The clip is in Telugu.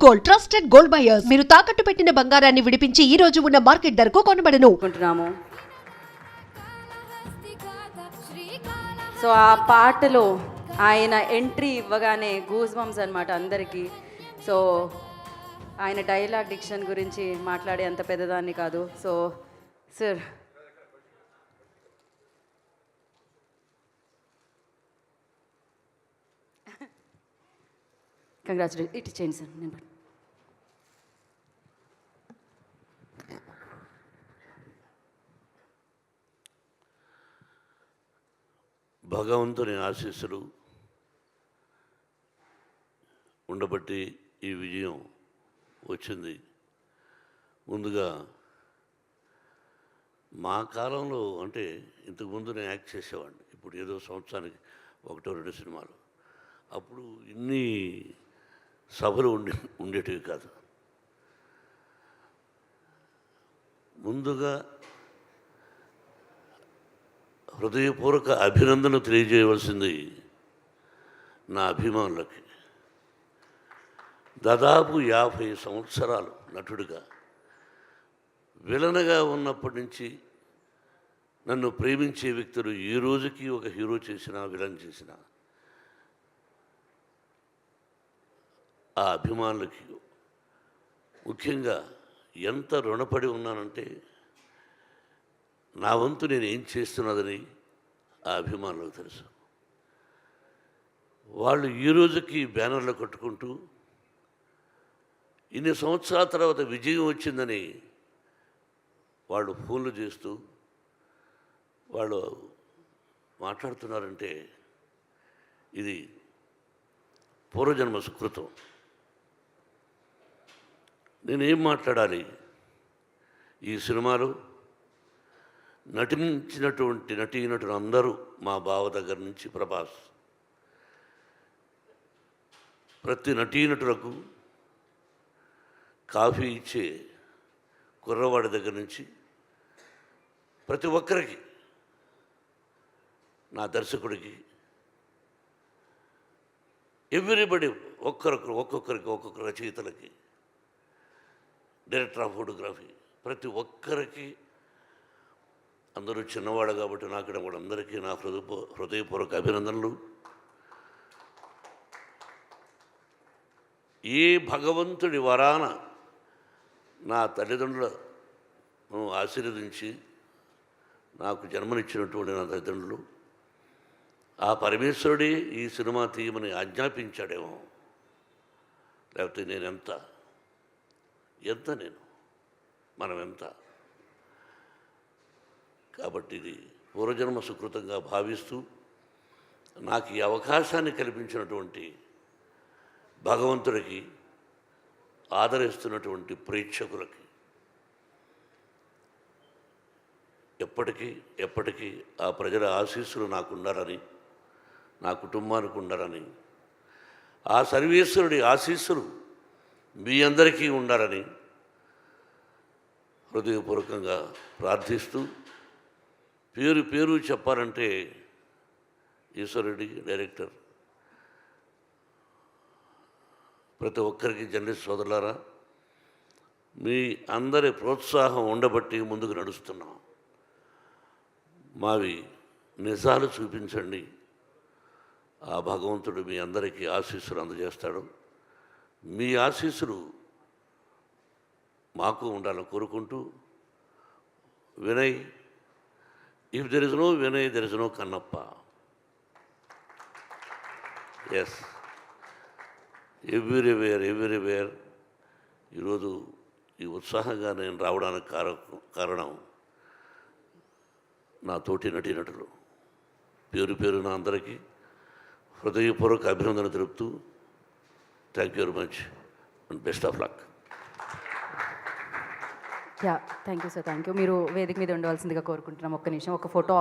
Gold, trusted gold buyers. మీరు తాకట్టు పెట్టిన బంగారాన్ని విడిపించి ఈ రోజు ఉన్న మార్కెట్ ధరకు కొనబడను. సో ఆ పాటలో ఆయన ఎంట్రీ ఇవ్వగానే గూస్ బంప్స్ అనమాట అందరికీ. సో ఆయన డైలాగ్ డిక్షన్ గురించి మాట్లాడే అంత పెద్దదాన్ని కాదు. So sir congratulation. ఇటు చేయండి సార్. నేను భగవంతుని ఆశీస్సులు ఉండబట్టి ఈ విజయం వచ్చింది. ముందుగా మా కాలంలో అంటే ఇంతకుముందు నేను యాక్ట్ చేసేవాడిని. ఇప్పుడు ఏదో సంవత్సరానికి 1-2 సినిమాలు. అప్పుడు ఇన్ని సభలు ఉండేటివి కాదు. ముందుగా హృదయపూర్వక అభినందనలు తెలియజేయవలసింది నా అభిమానులకి. దాదాపు 50 సంవత్సరాలు నటుడిగా విలన్గా ఉన్నప్పటి నుంచి నన్ను ప్రేమించే వ్యక్తులు ఈ రోజుకి ఒక హీరో చేసినా విలన్ చేసినా ఆ అభిమానులకి ముఖ్యంగా ఎంత రుణపడి ఉన్నానంటే నా వంతు నేను ఏం చేస్తున్నదని ఆ అభిమానులకు తెలుసు. వాళ్ళు ఈ రోజుకి బ్యానర్లు కట్టుకుంటూ ఇన్ని సంవత్సరాల తర్వాత విజయం వచ్చిందని వాళ్ళు ఫోన్లు చేస్తూ వాళ్ళు మాట్లాడుతున్నారంటే ఇది పూర్వజన్మ సుకృతం. నేనేం మాట్లాడాలి? ఈ సినిమాలో నటించినటువంటి నటీనటులు అందరూ మా బావ దగ్గర నుంచి ప్రభాస్, ప్రతి నటీనటులకు కాఫీ ఇచ్చే కుర్రవాడి దగ్గర నుంచి ప్రతి ఒక్కరికి, నా దర్శకుడికి, ఎవ్రీబడి ఒక్కొక్కరికి ఒక్కొక్క రచయితలకి, డైరెక్టర్ ఆఫ్ ఫోటోగ్రఫీ, ప్రతి ఒక్కరికి, అందరూ చిన్నవాడు కాబట్టి నాకు కూడా అందరికీ నా హృదయపూర్వక అభినందనలు. ఏ భగవంతుడి వరాన నా తల్లిదండ్రులను ఆశీర్వదించి నాకు జన్మనిచ్చినటువంటి నా తల్లిదండ్రులు, ఆ పరమేశ్వరుడే ఈ సినిమా తీయమని ఆజ్ఞాపించాడేమో. లేకపోతే నేనెంత మనం ఎంత. కాబట్టి ఇది పూర్వజన్మ సుకృతంగా భావిస్తూ నాకు ఈ అవకాశాన్ని కల్పించినటువంటి భగవంతుడికి, ఆదరిస్తున్నటువంటి ప్రేక్షకులకి ఎప్పటికీ ఆ ప్రజల ఆశీస్సులు నాకు ఉండాలని, నా కుటుంబానికి ఉండాలని, ఆ సర్వేశ్వరుడి ఆశీస్సులు మీ అందరికీ ఉండాలని హృదయపూర్వకంగా ప్రార్థిస్తూ, పేరు చెప్పాలంటే ఈశ్వరుడి డైరెక్టర్, ప్రతి ఒక్కరికి జర్నలిస్ట్ సోదరులారా, మీ అందరి ప్రోత్సాహం ఉండబట్టి ముందుకు నడుస్తున్నాం. మావి నిజాలు చూపించండి, ఆ భగవంతుడు మీ అందరికీ ఆశీస్సులు అందజేస్తాడు. మీ ఆశీస్సులు మాకు ఉండాలని కోరుకుంటూ, Vinay, if there is no Vinay there is no Kannappa. Yes, everywhere ఈరోజు ఈ ఉత్సాహంగా నేను రావడానికి కారణం నా తోటి నటీనటులు. పేరున అందరికీ హృదయపూర్వక అభినందన తెలుపుతూ, thank you very much and best of luck. Thank you sir. Thank you. మీరు వేదిక మీద ఉండవలసిందిగా కోరుకుంటున్నాం. ఒక్క నిమిషం, ఒక ఫోటో